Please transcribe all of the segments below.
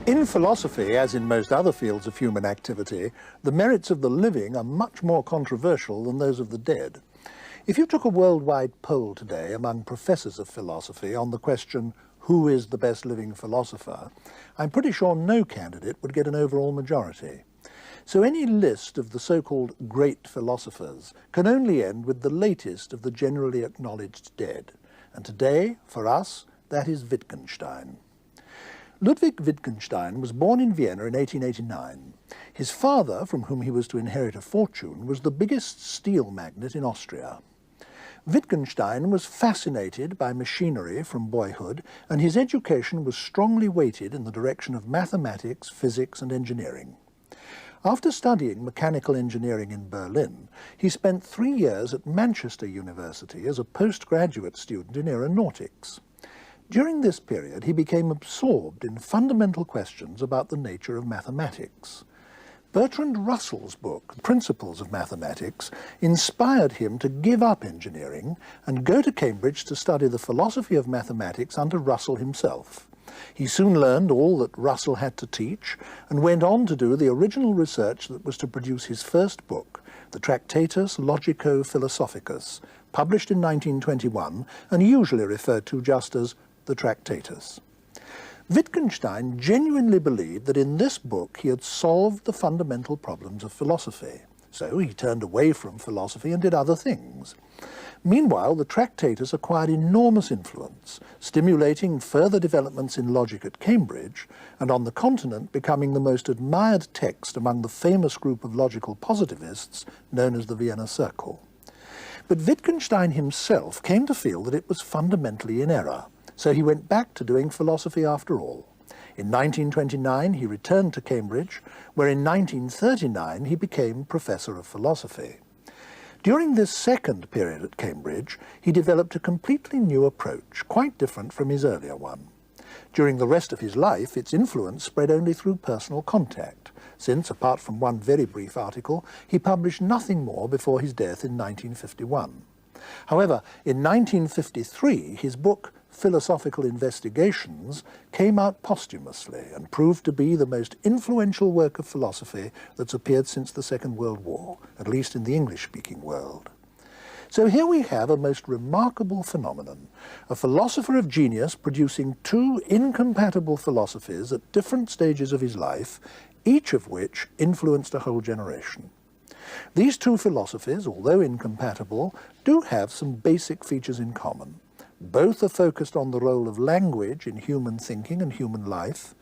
In philosophy, as in most other fields of human activity, the merits of the living are much more controversial than those of the dead. If you took a worldwide poll today among professors of philosophy on the question, who is the best living philosopher, I'm pretty sure no candidate would get an overall majority. So any list of the so-called great philosophers can only end with the latest of the generally acknowledged dead. And today, for us, that is Wittgenstein. Ludwig Wittgenstein was born in Vienna in 1889. His father, from whom he was to inherit a fortune, was the biggest steel magnate in Austria. Wittgenstein was fascinated by machinery from boyhood, and his education was strongly weighted in the direction of mathematics, physics, and engineering. After studying mechanical engineering in Berlin, he spent 3 years at Manchester University as a postgraduate student in aeronautics. During this period, he became absorbed in fundamental questions about the nature of mathematics. Bertrand Russell's book, Principles of Mathematics, inspired him to give up engineering and go to Cambridge to study the philosophy of mathematics under Russell himself. He soon learned all that Russell had to teach and went on to do the original research that was to produce his first book, the Tractatus Logico-Philosophicus, published in 1921 and usually referred to just as the Tractatus. Wittgenstein genuinely believed that in this book he had solved the fundamental problems of philosophy. So he turned away from philosophy and did other things. Meanwhile, the Tractatus acquired enormous influence, stimulating further developments in logic at Cambridge, and on the continent becoming the most admired text among the famous group of logical positivists known as the Vienna Circle. But Wittgenstein himself came to feel that it was fundamentally in error. So he went back to doing philosophy after all. In 1929 he returned to Cambridge, where in 1939 he became professor of philosophy. During this second period at Cambridge, he developed a completely new approach, quite different from his earlier one. During the rest of his life, its influence spread only through personal contact, since, apart from one very brief article, he published nothing more before his death in 1951. However, in 1953, his book, Philosophical Investigations, came out posthumously and proved to be the most influential work of philosophy that's appeared since the Second World War, at least in the English-speaking world. So here we have a most remarkable phenomenon, a philosopher of genius producing two incompatible philosophies at different stages of his life, each of which influenced a whole generation. These two philosophies, although incompatible, do have some basic features in common. Both are focused on the role of language in human thinking and human life,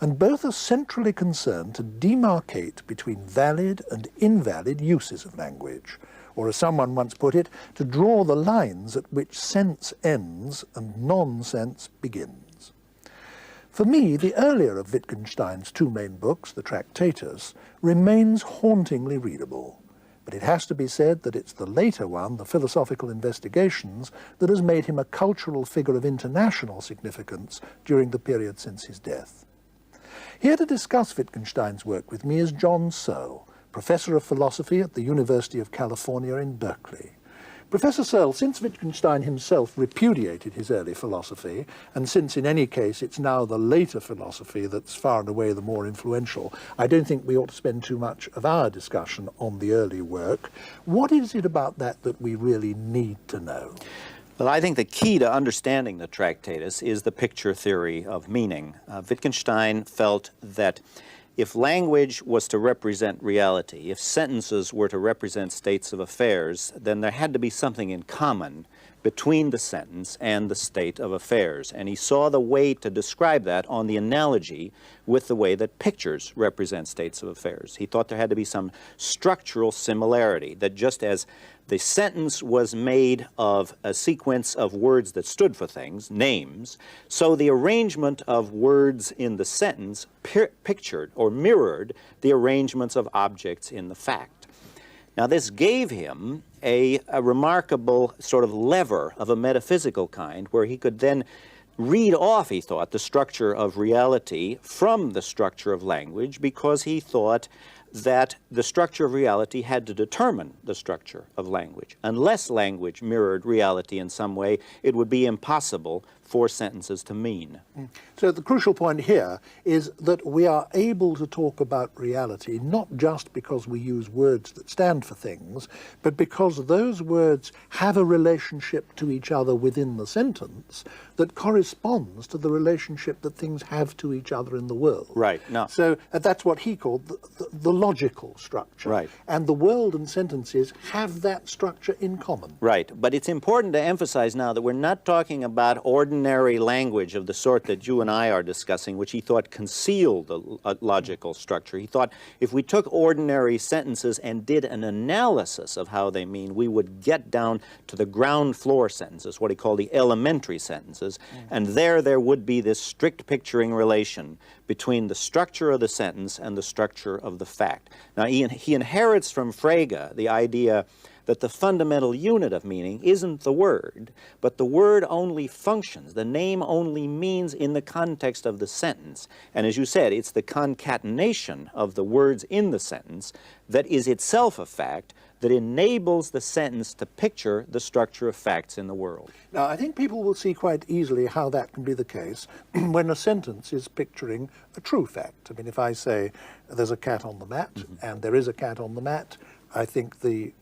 and both are centrally concerned to demarcate between valid and invalid uses of language, or as someone once put it, to draw the lines at which sense ends and nonsense begins. For me, the earlier of Wittgenstein's two main books, the Tractatus, remains hauntingly readable. But it has to be said that it's the later one, the Philosophical Investigations, that has made him a cultural figure of international significance during the period since his death. Here to discuss Wittgenstein's work with me is John Searle, Professor of Philosophy at the University of California in Berkeley. Professor Searle, since Wittgenstein himself repudiated his early philosophy, and since in any case it's now the later philosophy that's far and away the more influential, I don't think we ought to spend too much of our discussion on the early work. What is it about that that we really need to know? Well, I think the key to understanding the Tractatus is the picture theory of meaning. Wittgenstein felt that if language was to represent reality, if sentences were to represent states of affairs, then there had to be something in common between the sentence and the state of affairs. And he saw the way to describe that on the analogy with the way that pictures represent states of affairs. He thought there had to be some structural similarity, that just as the sentence was made of a sequence of words that stood for things, names, so the arrangement of words in the sentence pictured or mirrored the arrangements of objects in the fact. Now, this gave him a remarkable sort of lever of a metaphysical kind, where he could then read off, he thought, the structure of reality from the structure of language, because he thought that the structure of reality had to determine the structure of language. Unless language mirrored reality in some way, it would be impossible for sentences to mean. So the crucial point here is that we are able to talk about reality not just because we use words that stand for things, but because those words have a relationship to each other within the sentence that corresponds to the relationship that things have to each other in the world. Right. No. So that's what he called the logical structure. Right. And the world and sentences have that structure in common. Right. But it's important to emphasize now that we're not talking about ordinary language of the sort that you and I are discussing, which he thought concealed a logical structure. He thought if we took ordinary sentences and did an analysis of how they mean, we would get down to the ground floor sentences, what he called the elementary sentences, and there would be this strict picturing relation between the structure of the sentence and the structure of the fact. Now, he inherits from Frege the idea that the fundamental unit of meaning isn't the word, but the word only functions, the name only means in the context of the sentence. And as you said, it's the concatenation of the words in the sentence that is itself a fact that enables the sentence to picture the structure of facts in the world. Now, I think people will see quite easily how that can be the case when a sentence is picturing a true fact. I mean, if I say there's a cat on the mat, and there is a cat on the mat, I think that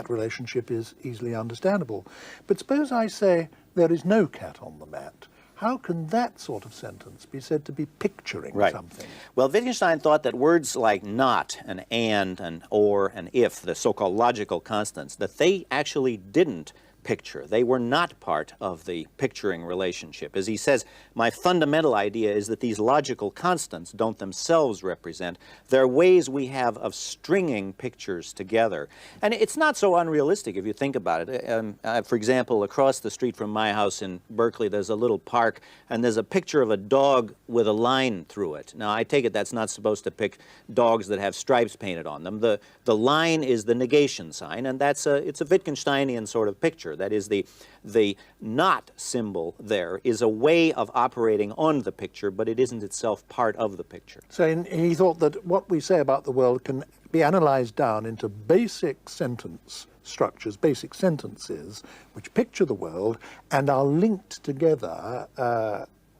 relationship is easily understandable. But suppose I say there is no cat on the mat. How can that sort of sentence be said to be picturing something? Well, Wittgenstein thought that words like not, and or, and if, the so-called logical constants, that they actually didn't picture. They were not part of the picturing relationship. As he says, my fundamental idea is that these logical constants don't themselves represent. They're ways we have of stringing pictures together. And it's not so unrealistic if you think about it. For example, across the street from my house in Berkeley, there's a little park, and there's a picture of a dog with a line through it. Now, I take it that's not supposed to pick dogs that have stripes painted on them. The line is the negation sign, and it's a Wittgensteinian sort of picture. That is, the not symbol there is a way of operating on the picture, but it isn't itself part of the picture. So he thought that what we say about the world can be analyzed down into basic sentence structures, basic sentences, which picture the world and are linked together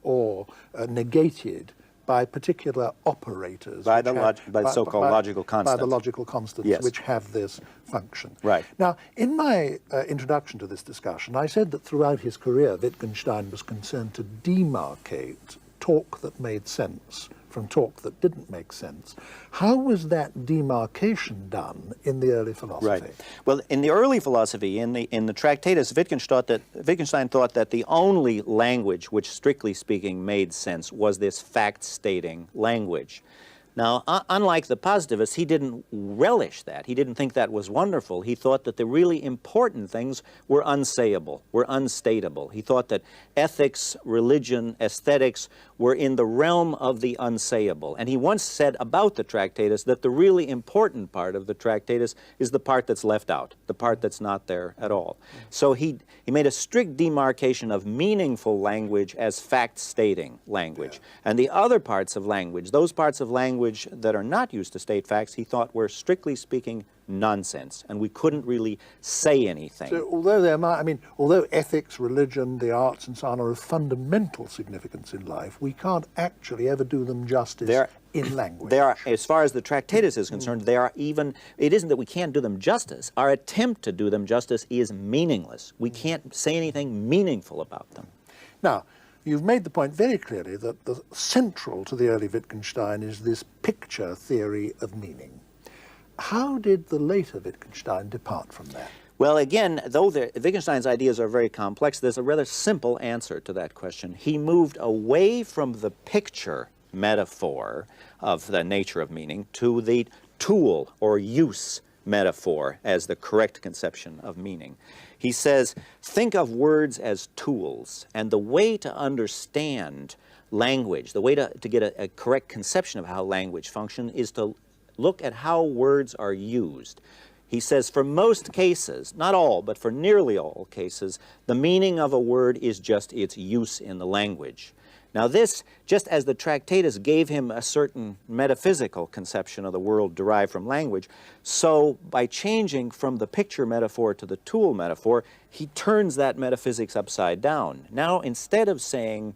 or negated by particular operators. By the so-called logical constants. By the logical constants, yes, which have this function. Right. Now, in my introduction to this discussion, I said that throughout his career, Wittgenstein was concerned to demarcate talk that made sense from talk that didn't make sense. How was that demarcation done in the early philosophy? Right. Well, in the early philosophy, in the Tractatus, Wittgenstein thought that the only language which, strictly speaking, made sense was this fact-stating language. Now, unlike the positivists, he didn't relish that. He didn't think that was wonderful. He thought that the really important things were unsayable, were unstatable. He thought that ethics, religion, aesthetics were in the realm of the unsayable. And he once said about the Tractatus that the really important part of the Tractatus is the part that's left out, the part that's not there at all. So he made a strict demarcation of meaningful language as fact-stating language. And the other parts of language, those parts of language that are not used to state facts, he thought were, strictly speaking, nonsense, and we couldn't really say anything. So although ethics, religion, the arts and so on are of fundamental significance in life, we can't actually ever do them justice in language. They are, as far as the Tractatus is concerned, they are even, it isn't that we can't do them justice. Our attempt to do them justice is meaningless. We can't say anything meaningful about them. Now, you've made the point very clearly that the central to the early Wittgenstein is this picture theory of meaning. How did the later Wittgenstein depart from that? Well, again, though Wittgenstein's ideas are very complex, there's a rather simple answer to that question. He moved away from the picture metaphor of the nature of meaning to the tool or use metaphor as the correct conception of meaning. He says, think of words as tools, and the way to understand language, the way to get a correct conception of how language functions is to look at how words are used. He says, for most cases, not all, but for nearly all cases, the meaning of a word is just its use in the language. Now this, just as the Tractatus gave him a certain metaphysical conception of the world derived from language, so by changing from the picture metaphor to the tool metaphor, he turns that metaphysics upside down. Now, instead of saying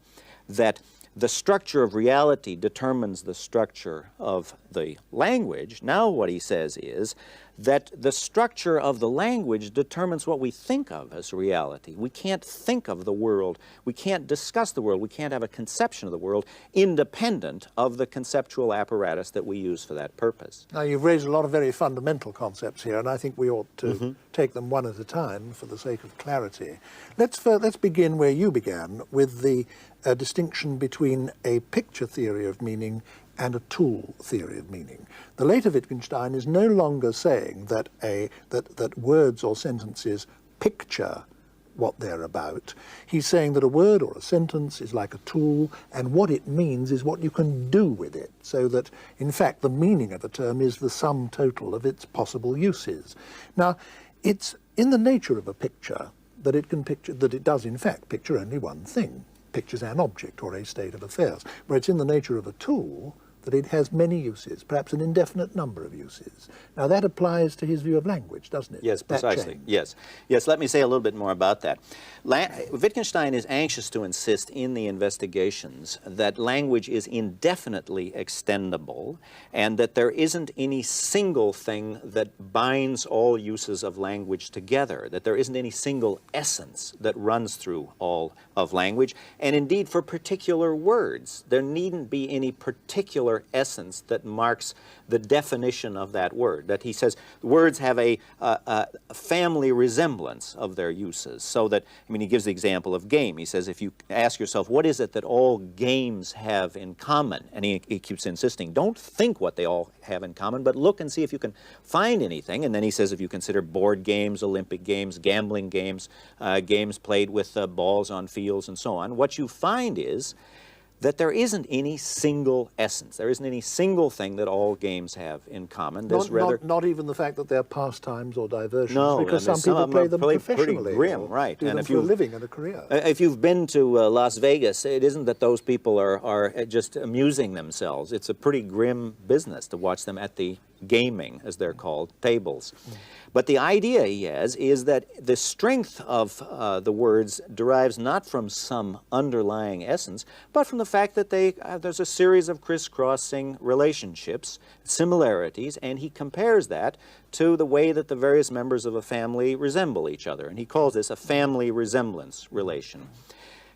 that the structure of reality determines the structure of the language, now what he says is that the structure of the language determines what we think of as reality. We can't think of the world, we can't discuss the world, we can't have a conception of the world independent of the conceptual apparatus that we use for that purpose. Now, you've raised a lot of very fundamental concepts here, and I think we ought to take them one at a time for the sake of clarity. Let's begin where you began, with the distinction between a picture theory of meaning and a tool theory of meaning. The later Wittgenstein is no longer saying that that words or sentences picture what they're about. He's saying that a word or a sentence is like a tool, and what it means is what you can do with it, so that, in fact, the meaning of a term is the sum total of its possible uses. Now, it's in the nature of a picture that it does, in fact, picture only one thing. Pictures an object or a state of affairs, where it's in the nature of a tool that it has many uses, perhaps an indefinite number of uses. Now that applies to his view of language, doesn't it? Yes, precisely. Yes. Yes, let me say a little bit more about that. Wittgenstein is anxious to insist in the investigations that language is indefinitely extendable and that there isn't any single thing that binds all uses of language together, that there isn't any single essence that runs through all of language. And indeed, for particular words, there needn't be any particular essence that marks the definition of that word. That he says words have a family resemblance of their uses, so that, I mean, he gives the example of game. He says, if you ask yourself, what is it that all games have in common? And he keeps insisting, don't think what they all have in common, but look and see if you can find anything. And then he says, if you consider board games, Olympic games, gambling games, games played with balls on fields and so on, what you find is that there isn't any single essence. There isn't any single thing that all games have in common. There's not even the fact that they're pastimes or diversions, no, because some people play them professionally. Pretty grim, right? Do them for a living and a career. If you've been to Las Vegas, it isn't that those people are just amusing themselves. It's a pretty grim business to watch them at the gaming, as they're called, tables. But the idea he has is that the strength of the words derives not from some underlying essence, but from the fact that there's a series of crisscrossing relationships, similarities, and he compares that to the way that the various members of a family resemble each other. And he calls this a family resemblance relation.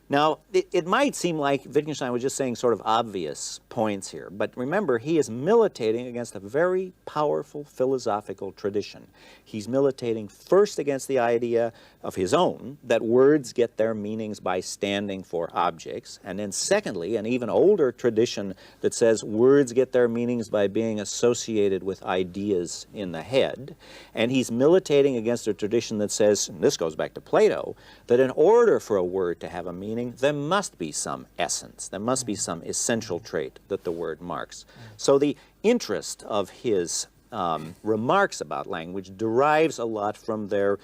Now, it might seem like Wittgenstein was just saying sort of obvious points here, but remember, he is militating against a very powerful philosophical tradition. He's militating first against the idea of his own, that words get their meanings by standing for objects, and then secondly, an even older tradition that says words get their meanings by being associated with ideas in the head, and he's militating against a tradition that says, and this goes back to Plato, that in order for a word to have a meaning, there must be some essence, there must be some essential trait that the word marks. So the interest of his remarks about language derives a lot from their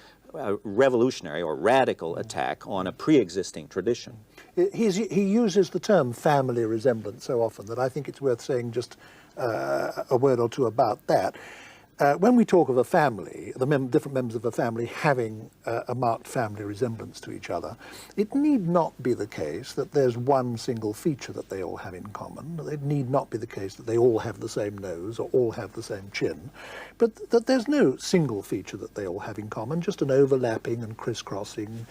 revolutionary or radical attack on a pre-existing tradition. He uses the term family resemblance so often that I think it's worth saying just a word or two about that. When we talk of a family, the different members of a family having a marked family resemblance to each other, it need not be the case that there's one single feature that they all have in common. It need not be the case that they all have the same nose or all have the same chin, but that there's no single feature that they all have in common, just an overlapping and crisscrossing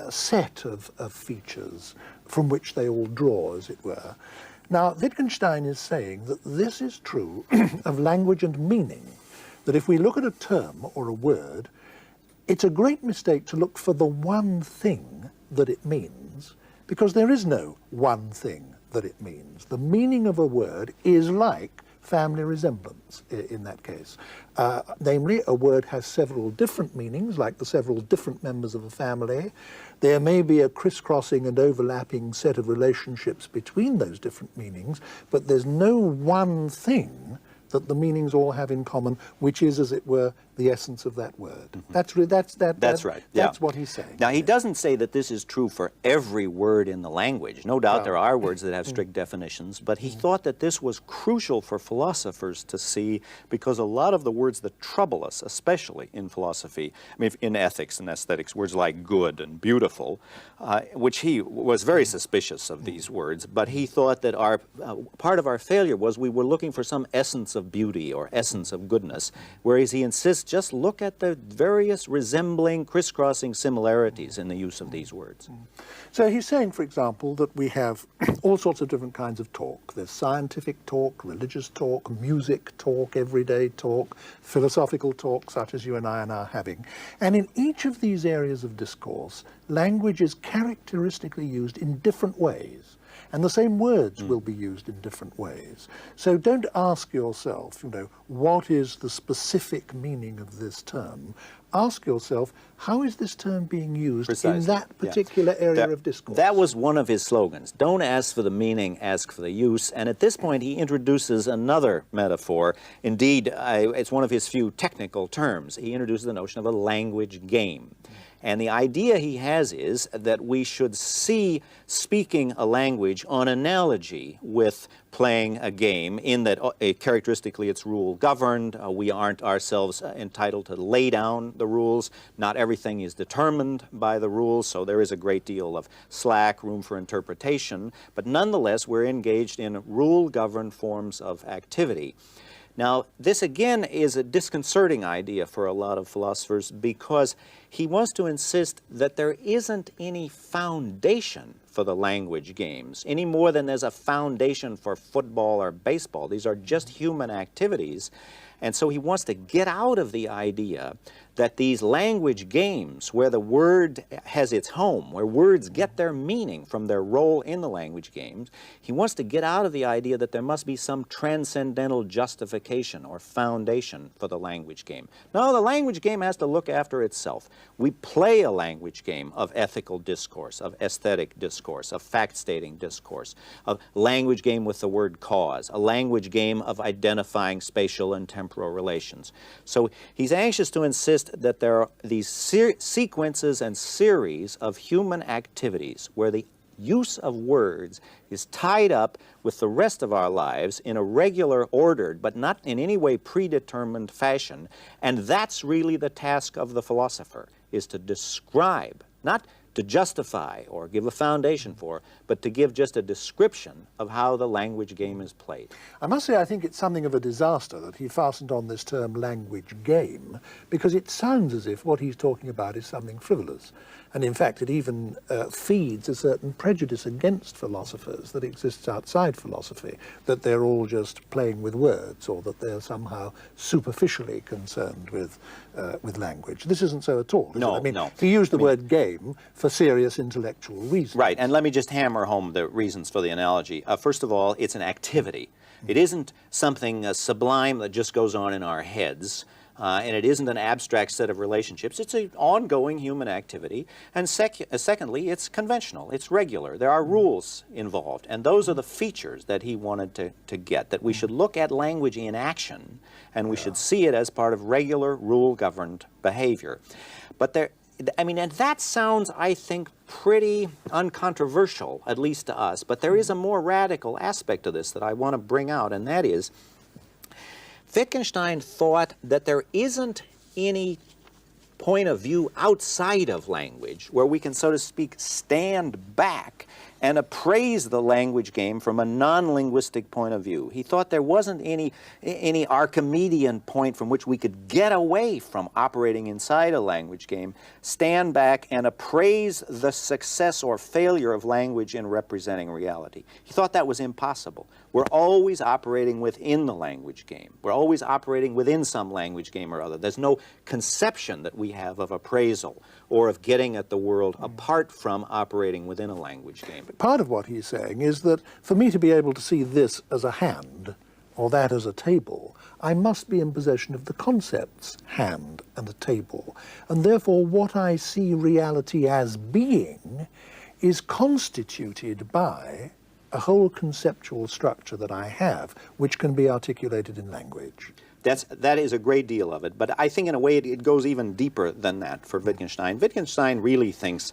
set of features from which they all draw, as it were. Now, Wittgenstein is saying that this is true of language and meaning, that if we look at a term or a word, it's a great mistake to look for the one thing that it means, because there is no one thing that it means. The meaning of a word is like family resemblance in that case. Namely, a word has several different meanings, like the several different members of a family. There may be a crisscrossing and overlapping set of relationships between those different meanings, but there's no one thing that the meanings all have in common, which is, as it were, the essence of that word. That's right. That's what he's saying. Now, he doesn't say that this is true for every word in the language. No doubt there are words that have strict definitions, but he thought that this was crucial for philosophers to see, because a lot of the words that trouble us, especially in philosophy, I mean, in ethics and aesthetics, words like good and beautiful, which he was very suspicious of these words, but he thought that part of our failure was we were looking for some essence of beauty or essence of goodness, whereas he insists just look at the various resembling, crisscrossing similarities in the use of these words. So he's saying, for example, that we have all sorts of different kinds of talk. There's scientific talk, religious talk, music talk, everyday talk, philosophical talk, such as you and I are now having. And in each of these areas of discourse, language is characteristically used in different ways. And the same words will be used in different ways. So don't ask yourself, what is the specific meaning of this term? Ask yourself, how is this term being used in that particular area of discourse? That was one of his slogans. Don't ask for the meaning, ask for the use. And at this point, he introduces another metaphor. Indeed, it's one of his few technical terms. He introduces the notion of a language game. And the idea he has is that we should see speaking a language on analogy with playing a game, in that characteristically it's rule governed. We aren't ourselves entitled to lay down the rules. Not everything is determined by the rules, so there is a great deal of slack, room for interpretation. But nonetheless, we're engaged in rule-governed forms of activity. Now, this again is a disconcerting idea for a lot of philosophers, because he wants to insist that there isn't any foundation for the language games, any more than there's a foundation for football or baseball. These are just human activities. And so he wants to get out of the idea that these language games, where the word has its home, where words get their meaning from their role in the language games, he wants to get out of the idea that there must be some transcendental justification or foundation for the language game. No, the language game has to look after itself. We play a language game of ethical discourse, of aesthetic discourse, of fact-stating discourse, of language game with the word cause, a language game of identifying spatial and temporal relations. So he's anxious to insist that there are these sequences and series of human activities where the use of words is tied up with the rest of our lives in a regular, ordered, but not in any way predetermined fashion. And that's really the task of the philosopher, is to describe, not to justify or give a foundation for, but to give just a description of how the language game is played. I must say I think it's something of a disaster that he fastened on this term language game, because it sounds as if what he's talking about is something frivolous. And in fact, it even feeds a certain prejudice against philosophers that exists outside philosophy, that they're all just playing with words, or that they're somehow superficially concerned with language. This isn't so at all, is no, it? I mean, no. he used the word game for serious intellectual reasons. Right, and let me just hammer home the reasons for the analogy. First of all, it's an activity. It isn't something sublime that just goes on in our heads. And it isn't an abstract set of relationships. It's an ongoing human activity. And secondly, it's conventional. It's regular. There are rules involved. And those are the features that he wanted to get, that we should look at language in action, and we should see it as part of regular, rule-governed behavior. But and that sounds, I think, pretty uncontroversial, at least to us. But there is a more radical aspect of this that I want to bring out, and that is, Wittgenstein thought that there isn't any point of view outside of language where we can, so to speak, stand back and appraise the language game from a non-linguistic point of view. He thought there wasn't any Archimedean point from which we could get away from operating inside a language game, stand back and appraise the success or failure of language in representing reality. He thought that was impossible. We're always operating within the language game. We're always operating within some language game or other. There's no conception that we have of appraisal or of getting at the world apart from operating within a language game. Part of what he's saying is that for me to be able to see this as a hand, or that as a table, I must be in possession of the concepts hand and a table. And therefore what I see reality as being is constituted by a whole conceptual structure that I have, which can be articulated in language. That is a great deal of it, but I think in a way it goes even deeper than that for Wittgenstein. Wittgenstein really thinks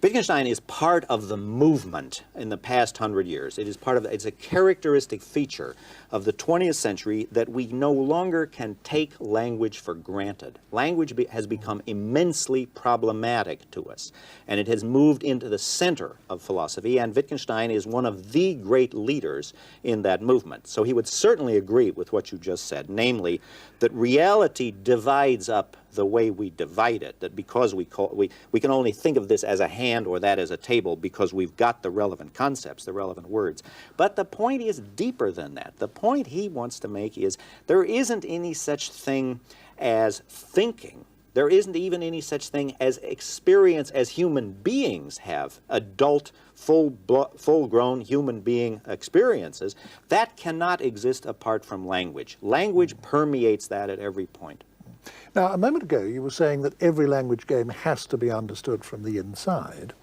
Wittgenstein is part of the movement in the past 100 years. It's a characteristic feature of the 20th century that we no longer can take language for granted. Language has become immensely problematic to us, and it has moved into the center of philosophy, and Wittgenstein is one of the great leaders in that movement. So he would certainly agree with what you just said, namely that reality divides up the way we divide it, that because we can only think of this as a hand or that as a table because we've got the relevant concepts, the relevant words. But the point is deeper than that. The point he wants to make is there isn't any such thing as thinking. There isn't even any such thing as experience as human beings have, adult, full-grown human being experiences. That cannot exist apart from language. Language permeates that at every point. Now, a moment ago, you were saying that every language game has to be understood from the inside.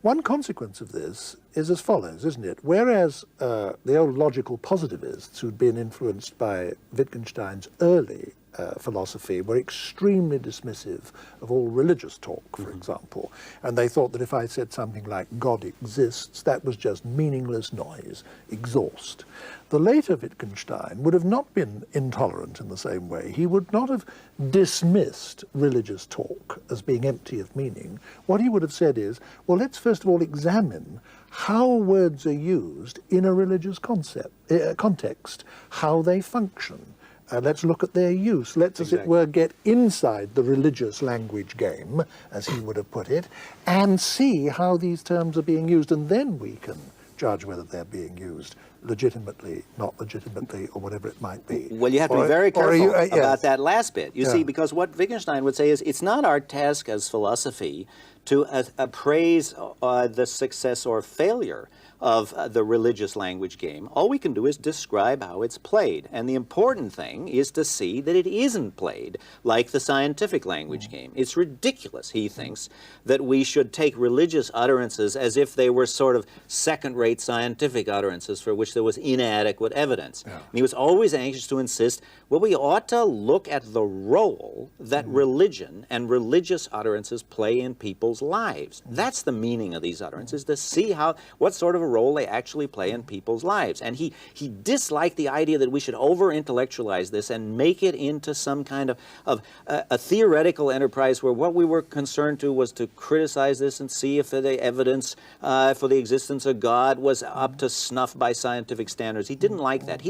One consequence of this is as follows, isn't it? Whereas the old logical positivists who'd been influenced by Wittgenstein's early philosophy were extremely dismissive of all religious talk, for example, and they thought that if I said something like God exists, that was just meaningless noise, exhaust. The later Wittgenstein would have not been intolerant in the same way. He would not have dismissed religious talk as being empty of meaning. What he would have said is, well, let's first of all examine how words are used in a religious context, how they function. Let's look at their use. Let's, as it were, get inside the religious language game, as he would have put it, and see how these terms are being used, and then we can judge whether they're being used legitimately, not legitimately, or whatever it might be. Well, you have to be very careful about that last bit. You see, because what Wittgenstein would say is it's not our task as philosophy to appraise the success or failure of the religious language game. All we can do is describe how it's played. And the important thing is to see that it isn't played like the scientific language game. It's ridiculous, he thinks, that we should take religious utterances as if they were sort of second-rate scientific utterances for which there was inadequate evidence. And he was always anxious to insist, well, we ought to look at the role that religion and religious utterances play in people's lives. That's the meaning of these utterances, to see what sort of a role they actually play in people's lives. And he disliked the idea that we should over-intellectualize this and make it into some kind of a theoretical enterprise where what we were concerned to was to criticize this and see if the evidence for the existence of God was up to snuff by scientific standards. He didn't like that.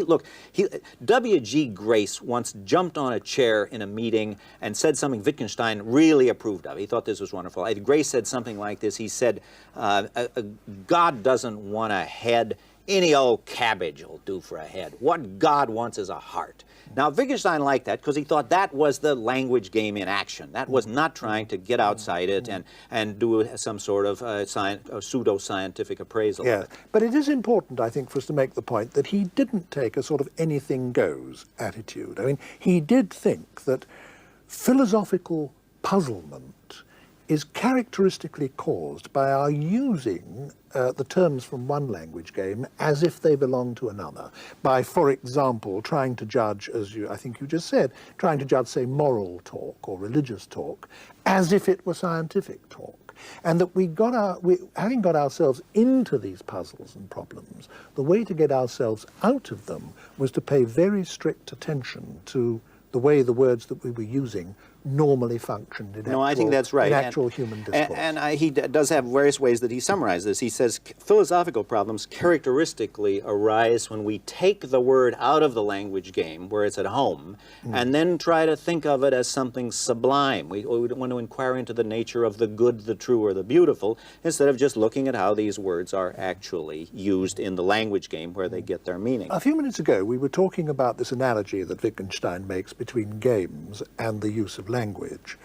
W.G. Grace once jumped on a chair in a meeting and said something Wittgenstein really approved of. He thought this was wonderful. Grace said something like this. He said, God doesn't want a head. Any old cabbage will do for a head. What God wants is a heart. Now, Wittgenstein liked that because he thought that was the language game in action. That was not trying to get outside it and do some sort of pseudo-scientific appraisal of it. But it is important, I think, for us to make the point that he didn't take a sort of anything goes attitude. I mean, he did think that philosophical puzzlement is characteristically caused by our using the terms from one language game as if they belong to another, by, for example, trying to judge, as I think you just said, trying to judge, say, moral talk or religious talk as if it were scientific talk. And that having got ourselves into these puzzles and problems, the way to get ourselves out of them was to pay very strict attention to the way the words that we were using normally functioned in I think that's right. In actual human discourse. And he does have various ways that he summarizes this. He says philosophical problems characteristically arise when we take the word out of the language game where it's at home and then try to think of it as something sublime. We want to inquire into the nature of the good, the true, or the beautiful instead of just looking at how these words are actually used in the language game where they get their meaning. A few minutes ago we were talking about this analogy that Wittgenstein makes between games and the use of language.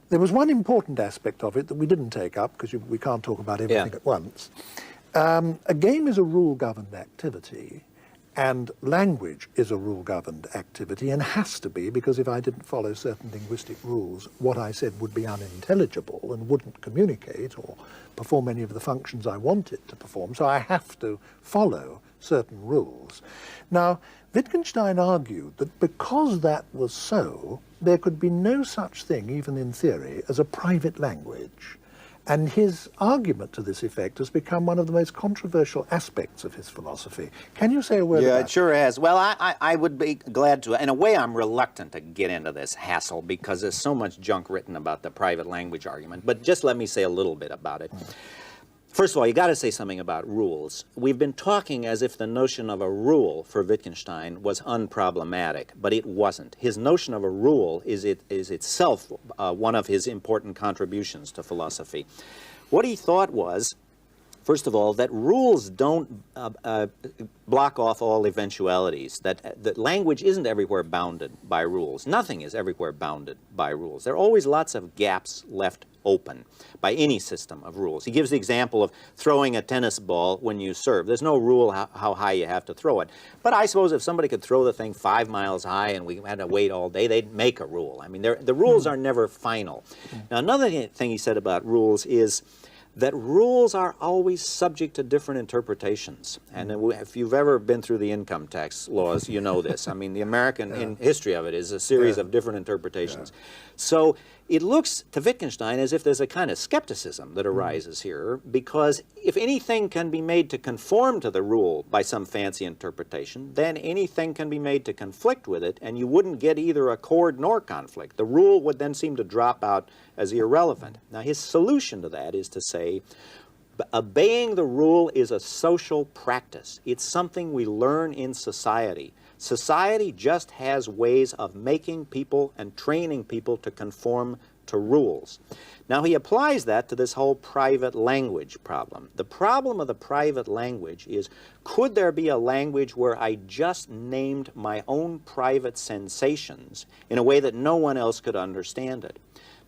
There was one important aspect of it that we didn't take up because we can't talk about everything at once. A game is a rule-governed activity, And language is a rule-governed activity, and has to be, because if I didn't follow certain linguistic rules, what I said would be unintelligible and wouldn't communicate or perform any of the functions I want it to perform. So I have to follow certain rules. Now, Wittgenstein argued that because that was so, there could be no such thing, even in theory, as a private language. And his argument to this effect has become one of the most controversial aspects of his philosophy. Can you say a word about it? Yeah, it sure has. Well, I would be glad to. In a way, I'm reluctant to get into this hassle because there's so much junk written about the private language argument. But just let me say a little bit about it. First of all, you got to say something about rules. We've been talking as if the notion of a rule for Wittgenstein was unproblematic, but it wasn't. His notion of a rule is itself one of his important contributions to philosophy. What he thought was, first of all, that rules don't block off all eventualities, that language isn't everywhere bounded by rules. Nothing is everywhere bounded by rules. There are always lots of gaps left open by any system of rules. He gives the example of throwing a tennis ball when you serve. There's no rule how high you have to throw it. But I suppose if somebody could throw the thing 5 miles high and we had to wait all day, they'd make a rule. I mean, the rules are never final. Now, another thing he said about rules is that rules are always subject to different interpretations. And if you've ever been through the income tax laws, you know this. I mean, the American history of it is a series of different interpretations. So it looks to Wittgenstein as if there's a kind of skepticism that arises here, because if anything can be made to conform to the rule by some fancy interpretation, then anything can be made to conflict with it, and you wouldn't get either accord nor conflict. The rule would then seem to drop out as irrelevant. Now, his solution to that is to say, obeying the rule is a social practice. It's something we learn in society. Society just has ways of making people and training people to conform to rules. Now, he applies that to this whole private language problem. The problem of the private language is, could there be a language where I just named my own private sensations in a way that no one else could understand it?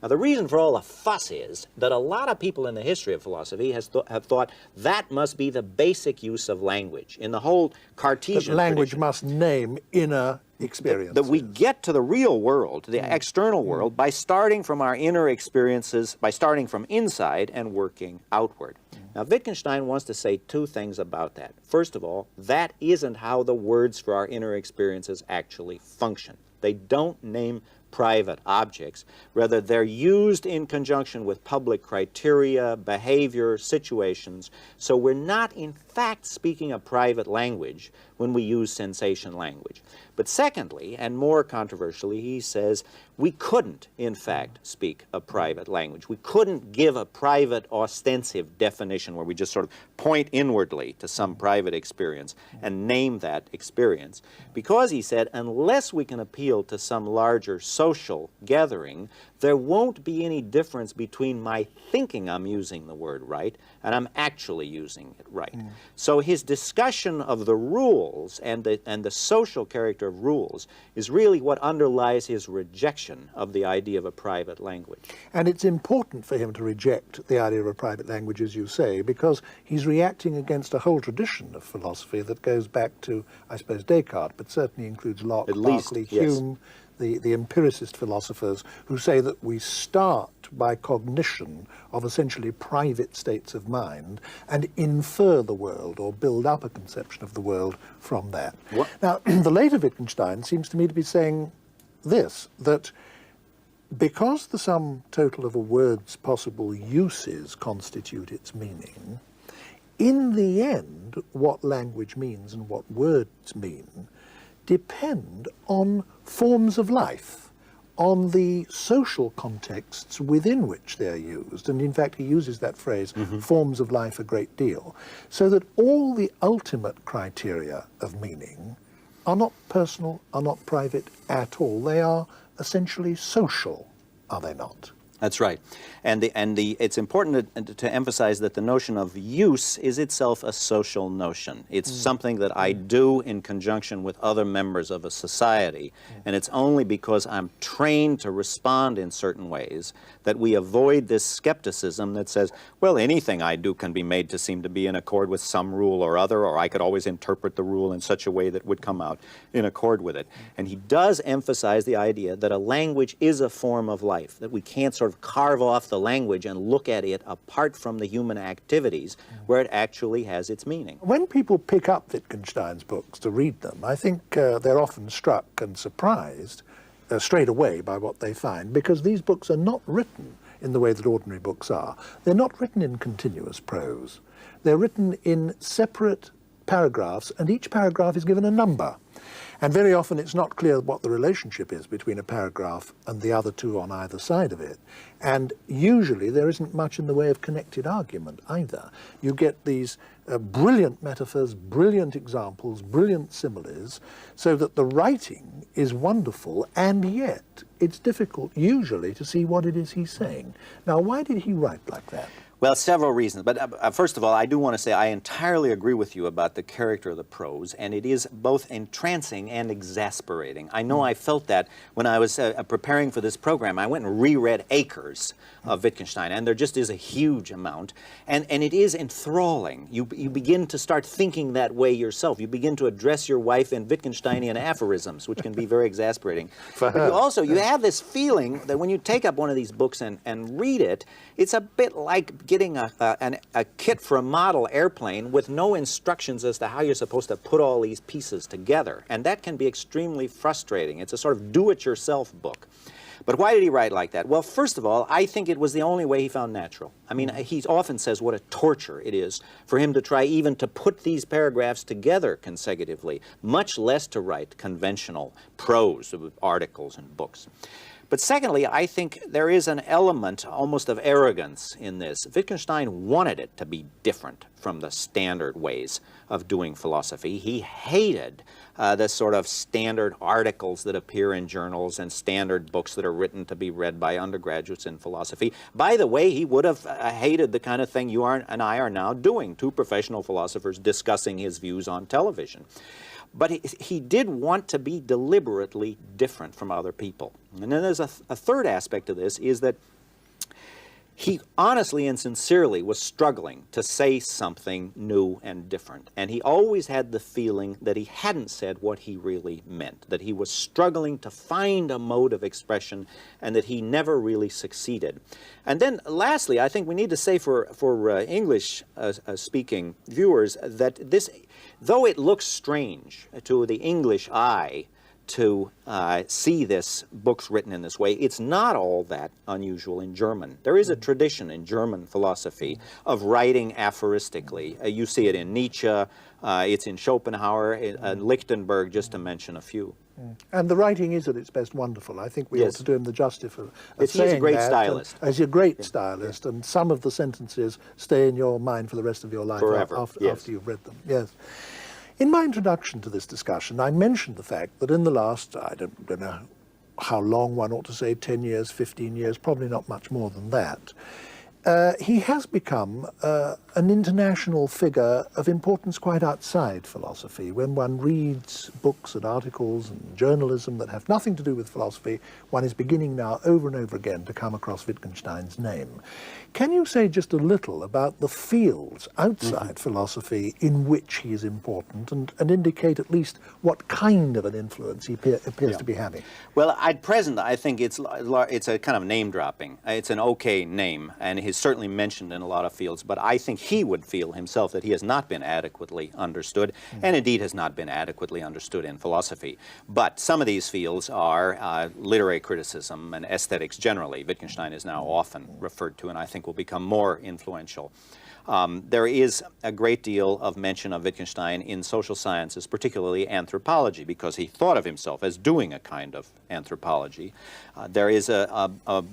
Now, the reason for all the fuss is that a lot of people in the history of philosophy have thought that must be the basic use of language. In the whole Cartesian that language tradition, must name inner experiences. that we get to the real world, the external world, by starting from our inner experiences, by starting from inside and working outward. Now, Wittgenstein wants to say two things about that. First of all, that isn't how the words for our inner experiences actually function. They don't name private objects. Rather, they're used in conjunction with public criteria, behavior, situations. So we're not, in fact, speaking a private language when we use sensation language. But secondly, and more controversially, he says we couldn't, in fact, speak a private language. We couldn't give a private ostensive definition where we just sort of point inwardly to some private experience and name that experience. Because, he said, unless we can appeal to some larger social gathering, there won't be any difference between my thinking I'm using the word right and I'm actually using it right. So his discussion of the rules and the social character of rules is really what underlies his rejection of the idea of a private language. And it's important for him to reject the idea of a private language, as you say, because he's reacting against a whole tradition of philosophy that goes back to, I suppose, Descartes, but certainly includes Locke, Berkeley, Hume, the empiricist philosophers who say that we start by cognition of essentially private states of mind and infer the world or build up a conception of the world from that. Now, the later Wittgenstein seems to me to be saying this, that because the sum total of a word's possible uses constitute its meaning, in the end, what language means and what words mean depend on forms of life, on the social contexts within which they're used. And in fact, he uses that phrase, forms of life, a great deal. So that all the ultimate criteria of meaning are not personal, are not private at all. They are essentially social, are they not? That's right. It's important to emphasize that the notion of use is itself a social notion. It's something that I do in conjunction with other members of a society, and it's only because I'm trained to respond in certain ways that we avoid this skepticism that says, well, anything I do can be made to seem to be in accord with some rule or other, or I could always interpret the rule in such a way that would come out in accord with it. And he does emphasize the idea that a language is a form of life, that we can't sort of carve off the language and look at it apart from the human activities where it actually has its meaning. When people pick up Wittgenstein's books to read them, I think they're often struck and surprised straight away by what they find, because these books are not written in the way that ordinary books are. They're not written in continuous prose. They're written in separate paragraphs, and each paragraph is given a number. And very often it's not clear what the relationship is between a paragraph and the other two on either side of it. And usually there isn't much in the way of connected argument either. You get these brilliant metaphors, brilliant examples, brilliant similes, so that the writing is wonderful, and yet it's difficult usually to see what it is he's saying. Now, why did he write like that? Well, several reasons. But first of all, I do want to say I entirely agree with you about the character of the prose, and it is both entrancing and exasperating. I know I felt that when I was preparing for this program. I went and reread acres of Wittgenstein, and there just is a huge amount, and it is enthralling. You begin to start thinking that way yourself. You begin to address your wife in Wittgensteinian aphorisms, which can be very exasperating. But you have this feeling that when you take up one of these books and read it, it's a bit like getting a kit for a model airplane with no instructions as to how you're supposed to put all these pieces together. And that can be extremely frustrating. It's a sort of do-it-yourself book. But why did he write like that? Well, first of all, I think it was the only way he found natural. I mean, he often says what a torture it is for him to try even to put these paragraphs together consecutively, much less to write conventional prose, articles and books. But secondly, I think there is an element almost of arrogance in this. Wittgenstein wanted it to be different from the standard ways of doing philosophy. He hated the sort of standard articles that appear in journals and standard books that are written to be read by undergraduates in philosophy. By the way, he would have hated the kind of thing you and I are now doing, two professional philosophers discussing his views on television. But he did want to be deliberately different from other people. And then there's a third aspect of this, is that he honestly and sincerely was struggling to say something new and different. And he always had the feeling that he hadn't said what he really meant, that he was struggling to find a mode of expression, and that he never really succeeded. And then lastly, I think we need to say for English-speaking viewers that this, though it looks strange to the English eye to see this books written in this way, it's not all that unusual in German. There is a tradition in German philosophy of writing aphoristically. You see it in Nietzsche, it's in Schopenhauer, in Lichtenberg, just to mention a few. And the writing is at its best wonderful. I think we ought to do him the justice of he's a great stylist. He's a great stylist, and some of the sentences stay in your mind for the rest of your life after you've read them. Yes. In my introduction to this discussion, I mentioned the fact that in the last, I don't know how long one ought to say, 10 years, 15 years, probably not much more than that, he has become an international figure of importance quite outside philosophy. When one reads books and articles and journalism that have nothing to do with philosophy, one is beginning now over and over again to come across Wittgenstein's name. Can you say just a little about the fields outside philosophy in which he is important, and indicate at least what kind of an influence he appears to be having? Well, at present, I think it's a kind of name-dropping. It's an okay name, and he's certainly mentioned in a lot of fields, but I think he would feel himself that he has not been adequately understood, and indeed has not been adequately understood in philosophy. But some of these fields are literary criticism and aesthetics generally. Wittgenstein is now often referred to, and I think will become more influential. There is a great deal of mention of Wittgenstein in social sciences, particularly anthropology, because he thought of himself as doing a kind of anthropology. There is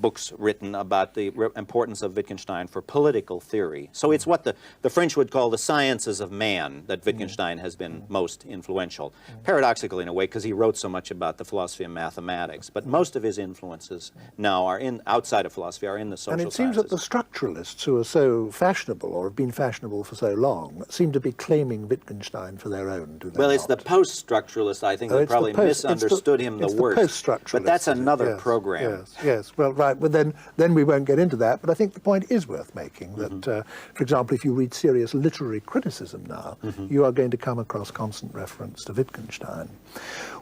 books written about the importance of Wittgenstein for political theory. So it's what the French would call the sciences of man that Wittgenstein has been most influential. Paradoxical in a way, because he wrote so much about the philosophy of mathematics. But most of his influences now are outside of philosophy, are in the social sciences. And it seems that the structuralists who are so fashionable, or have been fashionable for so long, seem to be claiming Wittgenstein for their own, do they Well, not? it's the post-structuralists, I think, that probably misunderstood him the worst. Post-structuralists. But that's another program. Yes. Well, right. But then we won't get into that. But I think the point is worth making that, for example, if you read serious literary criticism now, you are going to come across constant reference to Wittgenstein.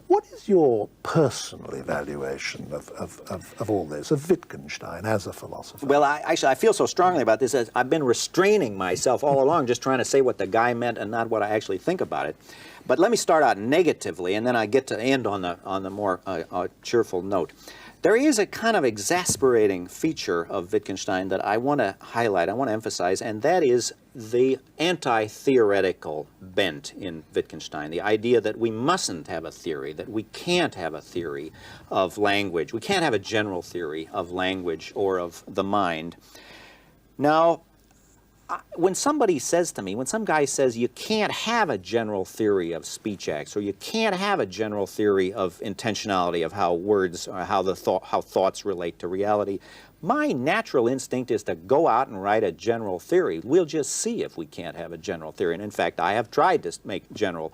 What is your personal evaluation of all this, of Wittgenstein as a philosopher? Well, actually, I feel so strongly about this. As I've been restraining myself all along, just trying to say what the guy meant and not what I actually think about it. But let me start out negatively, and then I get to end on the more cheerful note. There is a kind of exasperating feature of Wittgenstein that I want to highlight, I want to emphasize, and that is the anti-theoretical bent in Wittgenstein, the idea that we mustn't have a theory, that we can't have a theory of language, we can't have a general theory of language or of the mind. Now, when somebody says to me, when some guy says you can't have a general theory of speech acts, or you can't have a general theory of intentionality, of how words, or how thoughts relate to reality, my natural instinct is to go out and write a general theory. We'll just see if we can't have a general theory. And in fact, I have tried to make general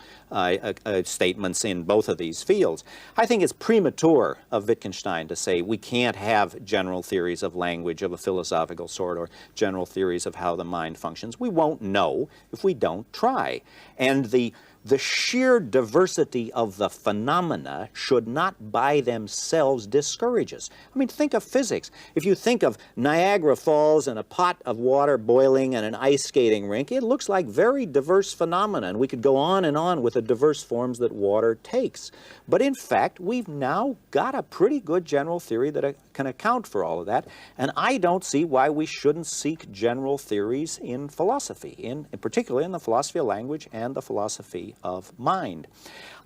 statements in both of these fields. I think it's premature of Wittgenstein to say we can't have general theories of language of a philosophical sort, or general theories of how the mind functions. We won't know if we don't try. And the sheer diversity of the phenomena should not by themselves discourage us. I mean, think of physics. If you think of Niagara Falls and a pot of water boiling and an ice skating rink, it looks like very diverse phenomena, and we could go on and on with the diverse forms that water takes. But in fact, we've now got a pretty good general theory that can account for all of that, and I don't see why we shouldn't seek general theories in philosophy, particularly in the philosophy of language and the philosophy of mind.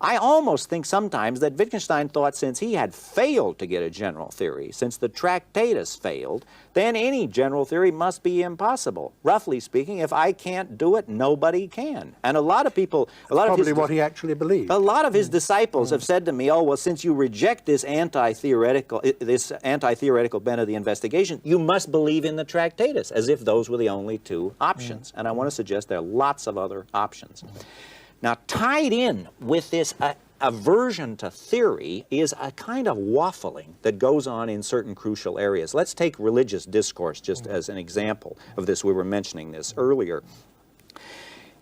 I almost think sometimes that Wittgenstein thought since he had failed to get a general theory, since the Tractatus failed, then any general theory must be impossible. Roughly speaking, if I can't do it, nobody can. And a lot of people... Probably what he actually believed. A lot of his disciples have said to me, oh, well, since you reject this anti-theoretical bent of the investigation, you must believe in the Tractatus, as if those were the only two options. And I want to suggest there are lots of other options. Now, tied in with this aversion to theory is a kind of waffling that goes on in certain crucial areas. Let's take religious discourse just as an example of this. We were mentioning this earlier.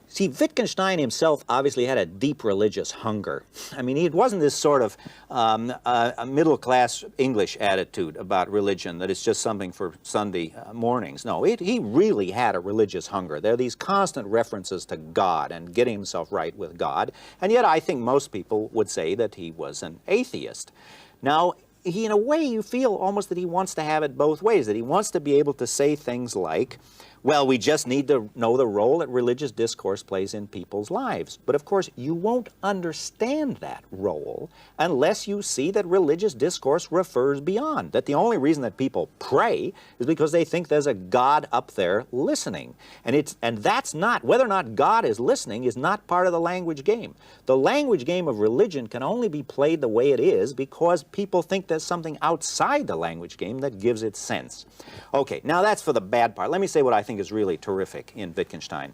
See, Wittgenstein himself obviously had a deep religious hunger. I mean, it wasn't this sort of a middle-class English attitude about religion, that it's just something for Sunday mornings. No, he really had a religious hunger. There are these constant references to God and getting himself right with God, and yet I think most people would say that he was an atheist. Now, in a way, you feel almost that he wants to have it both ways, that he wants to be able to say things like, well, we just need to know the role that religious discourse plays in people's lives. But of course, you won't understand that role unless you see that religious discourse refers beyond, that the only reason that people pray is because they think there's a God up there listening. And that's not, whether or not God is listening is not part of the language game. The language game of religion can only be played the way it is because people think there's something outside the language game that gives it sense. Okay, now that's for the bad part. Let me say what I think is really terrific in Wittgenstein.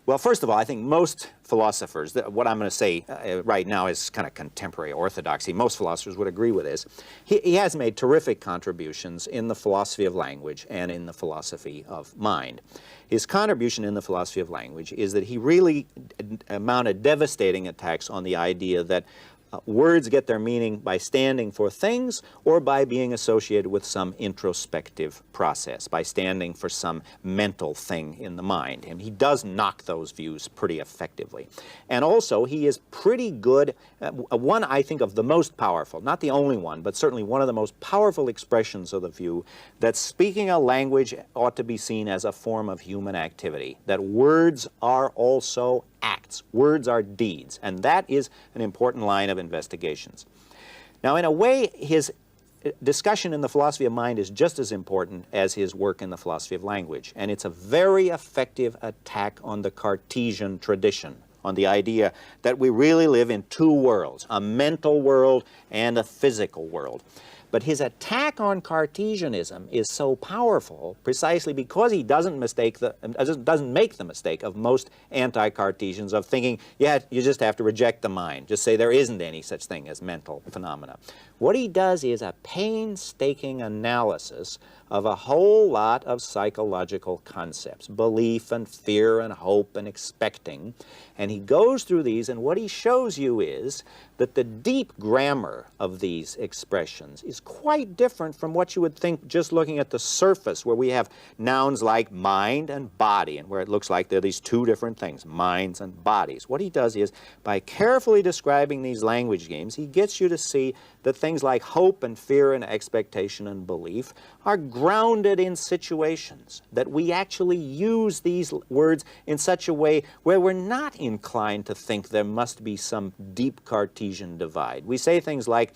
Well, first of all, I think most philosophers, what I'm going to say right now is kind of contemporary orthodoxy. Most philosophers would agree with this. He has made terrific contributions in the philosophy of language and in the philosophy of mind. His contribution in the philosophy of language is that he really mounted devastating attacks on the idea that words get their meaning by standing for things or by being associated with some introspective process, by standing for some mental thing in the mind. And he does knock those views pretty effectively. And also, he is pretty good, one, I think, of the most powerful, not the only one, but certainly one of the most powerful expressions of the view that speaking a language ought to be seen as a form of human activity, that words are also acts. Words are deeds, and that is an important line of investigations. Now, in a way, his discussion in the philosophy of mind is just as important as his work in the philosophy of language, and it's a very effective attack on the Cartesian tradition, on the idea that we really live in two worlds, a mental world and a physical world. But his attack on Cartesianism is so powerful precisely because he doesn't make the mistake of most anti-Cartesians of thinking, yeah, you just have to reject the mind. Just say there isn't any such thing as mental phenomena. What he does is a painstaking analysis of a whole lot of psychological concepts, belief and fear and hope and expecting. And he goes through these, and what he shows you is that the deep grammar of these expressions is quite different from what you would think just looking at the surface, where we have nouns like mind and body, and where it looks like there are these two different things, minds and bodies. What he does is, by carefully describing these language games, he gets you to see that things like hope and fear and expectation and belief are grounded in situations, that we actually use these words in such a way where we're not inclined to think there must be some deep Cartesian divide. We say things like,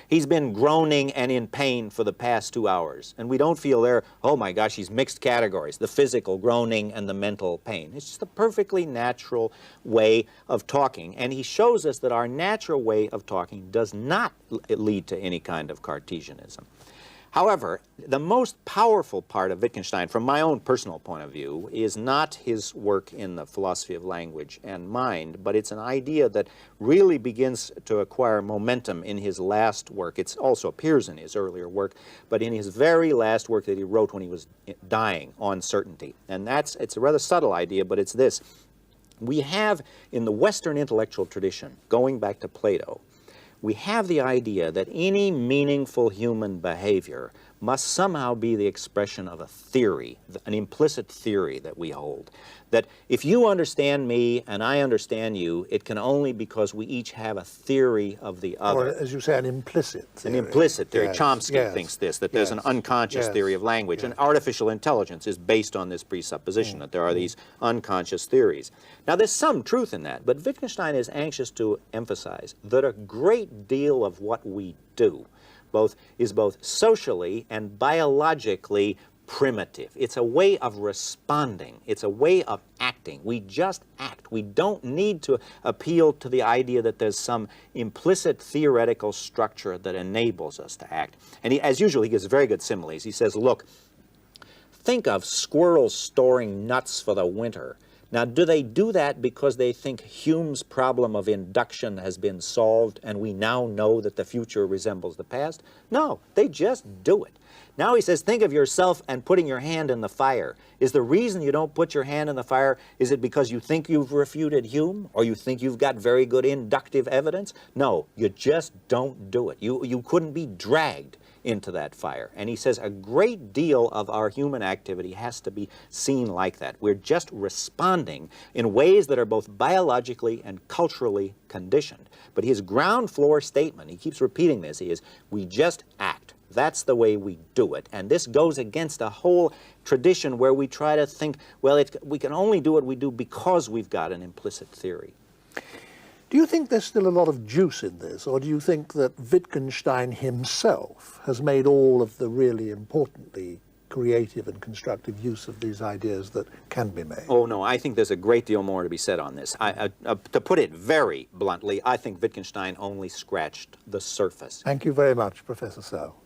he's been groaning and in pain for the past 2 hours. And we don't feel there, oh my gosh, he's mixed categories, the physical groaning and the mental pain. It's just a perfectly natural way of talking. And he shows us that our natural way of talking does not lead to any kind of Cartesianism. However, the most powerful part of Wittgenstein, from my own personal point of view, is not his work in the philosophy of language and mind, but it's an idea that really begins to acquire momentum in his last work. It also appears in his earlier work, but in his very last work that he wrote when he was dying, On Certainty. And it's a rather subtle idea, but it's this. We have, in the Western intellectual tradition, going back to Plato, we have the idea that any meaningful human behavior must somehow be the expression of a theory, an implicit theory that we hold. That if you understand me and I understand you, it can only because we each have a theory of the other. Or, as you say, an implicit theory. An implicit theory. Yes. Chomsky Yes. thinks this, that there's an unconscious Yes. theory of language. Yes. And artificial intelligence is based on this presupposition that there are these unconscious theories. Now, there's some truth in that, but Wittgenstein is anxious to emphasize that a great deal of what we do is both socially and biologically primitive. It's a way of responding. It's a way of acting. We just act. We don't need to appeal to the idea that there's some implicit theoretical structure that enables us to act. And as usual, he gives very good similes. He says, look, think of squirrels storing nuts for the winter. Now, do they do that because they think Hume's problem of induction has been solved and we now know that the future resembles the past? No, they just do it. Now he says, think of yourself and putting your hand in the fire. Is the reason you don't put your hand in the fire, is it because you think you've refuted Hume? Or you think you've got very good inductive evidence? No, you just don't do it. You couldn't be dragged into that fire. And he says a great deal of our human activity has to be seen like that. We're just responding in ways that are both biologically and culturally conditioned. But his ground floor statement, he keeps repeating this, is we just act. That's the way we do it. And this goes against a whole tradition where we try to think, well, we can only do what we do because we've got an implicit theory. Do you think there's still a lot of juice in this, or do you think that Wittgenstein himself has made all of the really importantly creative and constructive use of these ideas that can be made? Oh, no, I think there's a great deal more to be said on this. To put it very bluntly, I think Wittgenstein only scratched the surface. Thank you very much, Professor Searle.